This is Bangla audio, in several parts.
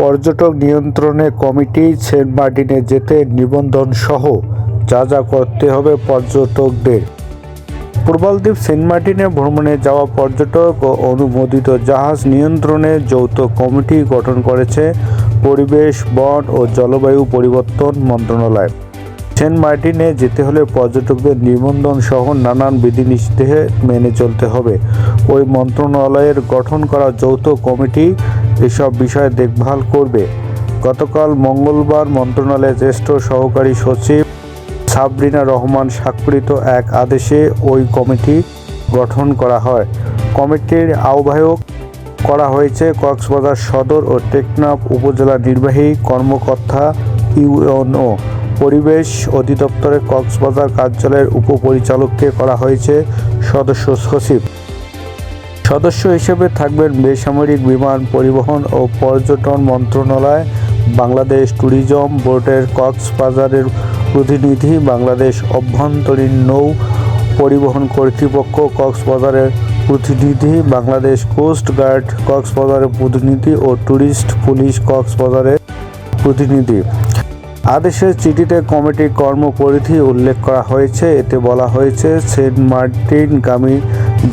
পর্যটক নিয়ন্ত্রণে কমিটি সেন্ট মার্টিনে যেতে নিবন্ধন সহ যা যা করতে হবে পর্যটকদের। প্রবালদ্বীপ সেন্ট মার্টিনে ভ্রমণে যাওয়া পর্যটক ও অনুমোদিত জাহাজ নিয়ন্ত্রণে যৌথ কমিটি গঠন করেছে পরিবেশ, বন ও জলবায়ু পরিবর্তন মন্ত্রণালয়। সেন্ট মার্টিনে যেতে হলে পর্যটকদের নিবন্ধন সহ নানান বিধিনিষেধ মেনে চলতে হবে। ওই মন্ত্রণালয়ের গঠন করা যৌথ কমিটি এসব বিষয়ে দেখভাল করবে। গতকাল মঙ্গলবার মন্ত্রণালয়ের জ্যেষ্ঠ সহকারী সচিব সাবরিনা রহমান স্বাক্ষরিত এক আদেশে ওই কমিটি গঠন করা হয়। কমিটির আহ্বায়ক করা হয়েছে কক্সবাজার সদর ও টেকনাফ উপজেলা নির্বাহী কর্মকর্তা ইউএনও। পরিবেশ অধিদপ্তরের কক্সবাজার কার্যালয়ের উপপরিচালককে করা হয়েছে সদস্য সচিব। সদস্য হিসেবে থাকবেন বেসামরিক বিমান পরিবহন ও পর্যটন মন্ত্রণালয়, বাংলাদেশ ট্যুরিজম বোর্ডের কক্সবাজারের প্রতিনিধি, বাংলাদেশ অভ্যন্তরীণ নৌ পরিবহন কর্তৃপক্ষ কক্সবাজারের প্রতিনিধি, বাংলাদেশ কোস্ট গার্ড কক্সবাজারের প্রতিনিধি ও ট্যুরিস্ট পুলিশ কক্সবাজারের প্রতিনিধি। আদেশের চিঠিতে কমিটির কর্মপরিধি উল্লেখ করা হয়েছে। এতে বলা হয়েছে, সেন্ট মার্টিনগামী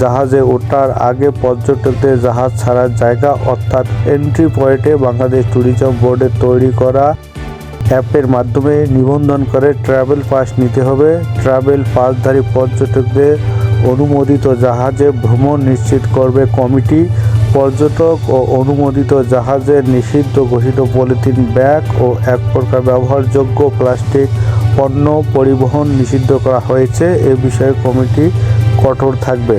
জাহাজে ওঠার আগে পর্যটকদের জাহাজ ছাড়ার জায়গা অর্থাৎ এন্ট্রি পয়েন্টে বাংলাদেশ ট্যুরিজম বোর্ডের তৈরি করা অ্যাপের মাধ্যমে নিবন্ধন করে ট্রাভেল পাস নিতে হবে। ট্রাভেল পাসধারী পর্যটকদের অনুমোদিত জাহাজে ভ্রমণ নিশ্চিত করবে কমিটি। পর্যটক ও অনুমোদিত জাহাজের নিষিদ্ধ ঘোষিত পলিথিন ব্যাগ ও এক প্রকার ব্যবহারযোগ্য প্লাস্টিক পণ্য পরিবহন নিষিদ্ধ করা হয়েছে। এ বিষয়ে কমিটি কঠোর থাকবে।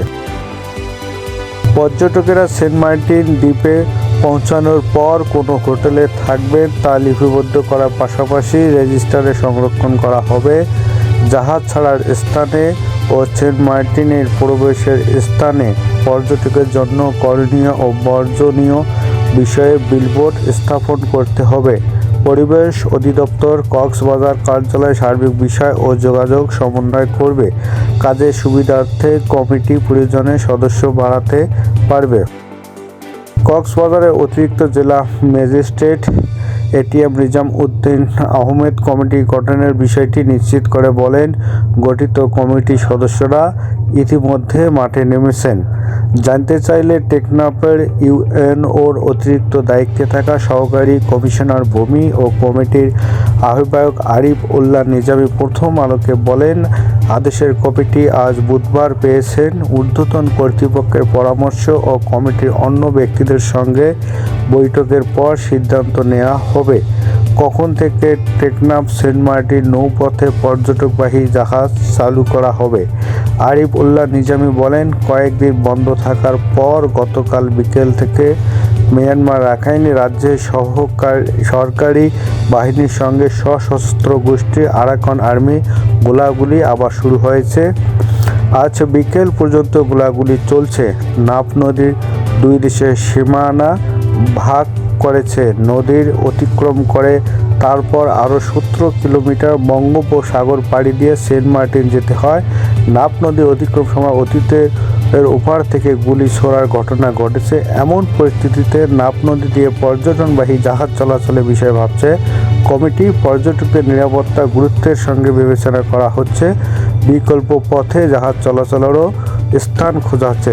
পর্যটকেরা সেন্ট মার্টিন দ্বীপে পৌঁছানোর পর কোনো হোটেলে থাকবেন তা লিপিবদ্ধ করার পাশাপাশি রেজিস্টারে সংরক্ষণ করা হবে। জাহাজ ছাড়ার স্থানে ও সেন্ট মার্টিনের প্রবেশের স্থানে পর্যটকের জন্য করণীয় ও বর্জনীয় বিষয়ে বিলবোর্ড স্থাপন করতে হবে। পরিবেশ অধিদপ্তর কক্সবাজার কার্যালয় সার্বিক বিষয় ও যোগাযোগ সমন্বয় করবে। কাজের সুবিধার্থে কমিটি প্রয়োজনে সদস্য বাড়াতে পারবে। কক্সবাজারের অতিরিক্ত জেলা magistrate ATM Nizam Uddin Ahmed committee গঠনের বিষয়টি নিশ্চিত করে বলেন, গঠিত কমিটির সদস্যরা ইতিমধ্যে মাঠে নেমেছেন। জানতে চাইলে টেকনাফের ইউএনওর অতিরিক্ত দায়িত্বে থাকা সহকারী কমিশনার ভূমি ও কমিটির আহ্বায়ক আরিফ উল্লাহ নিজামী প্রথম আলোকে বলেন, আদেশের কপিটি আজ বুধবার পেয়েছেন। ঊর্ধ্বতন কর্তৃপক্ষের পরামর্শ ও কমিটির অন্য ব্যক্তিদের সঙ্গে বৈঠকের পর সিদ্ধান্ত নেওয়া হবে কখন থেকে টেকনাফ সেন্ট মার্টিন নৌপথে পর্যটকবাহী জাহাজ চালু করা হবে। আরিফ উল্লাহ নিজামী বলেন, কয়েকদিন বন্ধ থাকার পর গতকাল বিকেল থেকে মিয়ানমার রাখাইন রাজ্যে সরকারি বাহিনীর সঙ্গে সশস্ত্র গোষ্ঠী আরাকান আর্মি গোলাগুলি আবার শুরু হয়েছে। আজ বিকেল পর্যন্ত গোলাগুলি চলছে। নাফ নদীর দুই দেশের সীমানা ভাগ করেছে। নদীর অতিক্রম করে তারপর আরও 17 কিলোমিটার বঙ্গোপসাগর পাড়ি দিয়ে সেন্ট মার্টিন যেতে হয়। নাফ নদী অতিক্রম সময় অতীতের ওপার থেকে গুলি ছোড়ার ঘটনা ঘটেছে। এমন পরিস্থিতিতে নাফ নদী দিয়ে পর্যটনবাহী জাহাজ চলাচলের বিষয়ে ভাবছে কমিটি। পর্যটকদের নিরাপত্তা গুরুত্বের সঙ্গে বিবেচনা করা হচ্ছে। বিকল্প পথে জাহাজ চলাচলেরও স্থান খোঁজা হচ্ছে।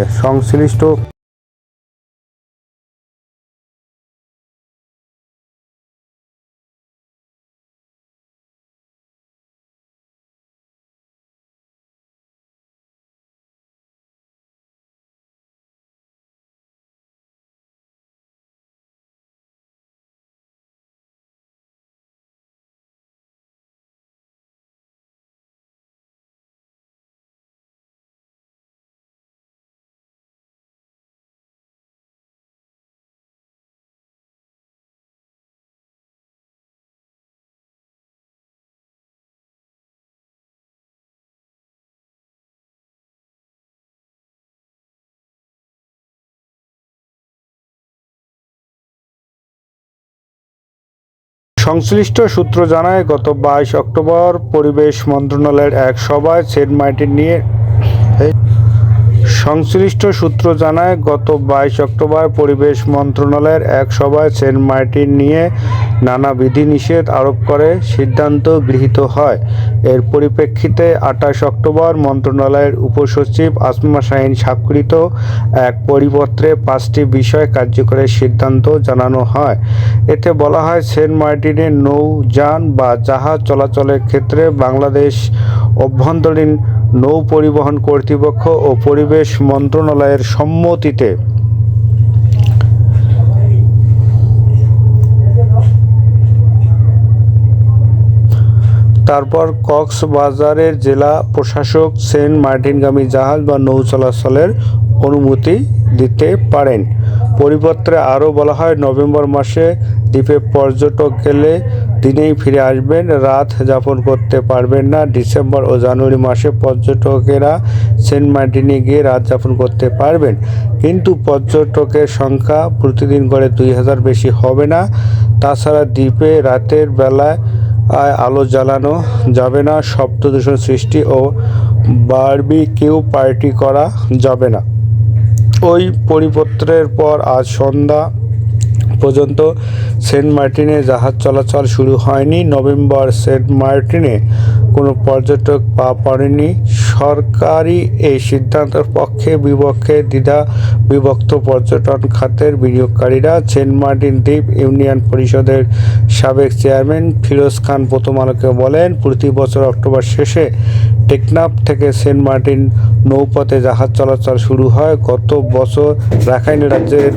সংশ্লিষ্ট সূত্র জানায়, গত 22 অক্টোবর পরিবেশ মন্ত্রণালয়ের এক সভায় সেন্ট মার্টিন নিয়ে সংশ্লিষ্ট সূত্র জানায়, গত 22 অক্টোবর পরিবেশ মন্ত্রণালয়ের এক সভায় সেন্ট মার্টিন নিয়ে নানা বিধিনিষেধ আরোপ করে সিদ্ধান্ত গৃহীত হয়। এর পরিপ্রেক্ষিতে 28 অক্টোবর মন্ত্রণালয়ের উপসচিব আসমা শাহীন স্বাক্ষরিত এক পরিপত্রে 5টি বিষয় কার্যকরের সিদ্ধান্ত জানানো হয়। এতে বলা হয়, সেন্ট মার্টিনে নৌযান বা জাহাজ চলাচলের ক্ষেত্রে বাংলাদেশ অভ্যন্তরীণ নৌ পরিবহন কর্তৃপক্ষ ও পরিবেশ মন্ত্রণালয়ের সম্মতিতে তারপর কক্সবাজারের জেলা প্রশাসক সেন্ট মার্টিনগামী জাহাজ বা নৌ চলাচলের অনুমতি দিতে পারেন। পরিপত্রে আরও বলা হয়, নভেম্বর মাসে দ্বীপে পর্যটক গেলে দিনেই ফিরে আসবেন, রাত যাপন করতে পারবেন না। ডিসেম্বর ও জানুয়ারি মাসে পর্যটকেরা সেন্ট মার্টিনে গিয়ে রাত যাপন করতে পারবেন, কিন্তু পর্যটকের সংখ্যা প্রতিদিন গড়ে 2000 বেশি হবে না। তাছাড়া দ্বীপে রাতের বেলায় আলো জ্বালানো যাবে না, শব্দ দূষণ সৃষ্টি ও বারবিকিউ পার্টি করা যাবে না। ওই পরিপত্রের পর আজ সন্ধ্যা পর্যন্ত সেন্ট মার্টিনে জাহাজ চলাচল শুরু হয়নি। নভেম্বর সেন্ট মার্টিনে কোনো পর্যটক পা পড়েনি। সরকারি এই সিদ্ধান্তের পক্ষে বিপক্ষে দ্বিধা বিভক্ত পর্যটন খাতের বিনিয়োগকারীরা। সেন্ট মার্টিন দ্বীপ ইউনিয়ন পরিষদের সাবেক চেয়ারম্যান ফিরোজ খান প্রথম আলোকে বলেন, প্রতি বছর অক্টোবর শেষে টেকনাফ থেকে সেন্ট মার্টিন নৌপথে জাহাজ চলাচল শুরু হয়। গত বছর রাখাইন রাজ্যের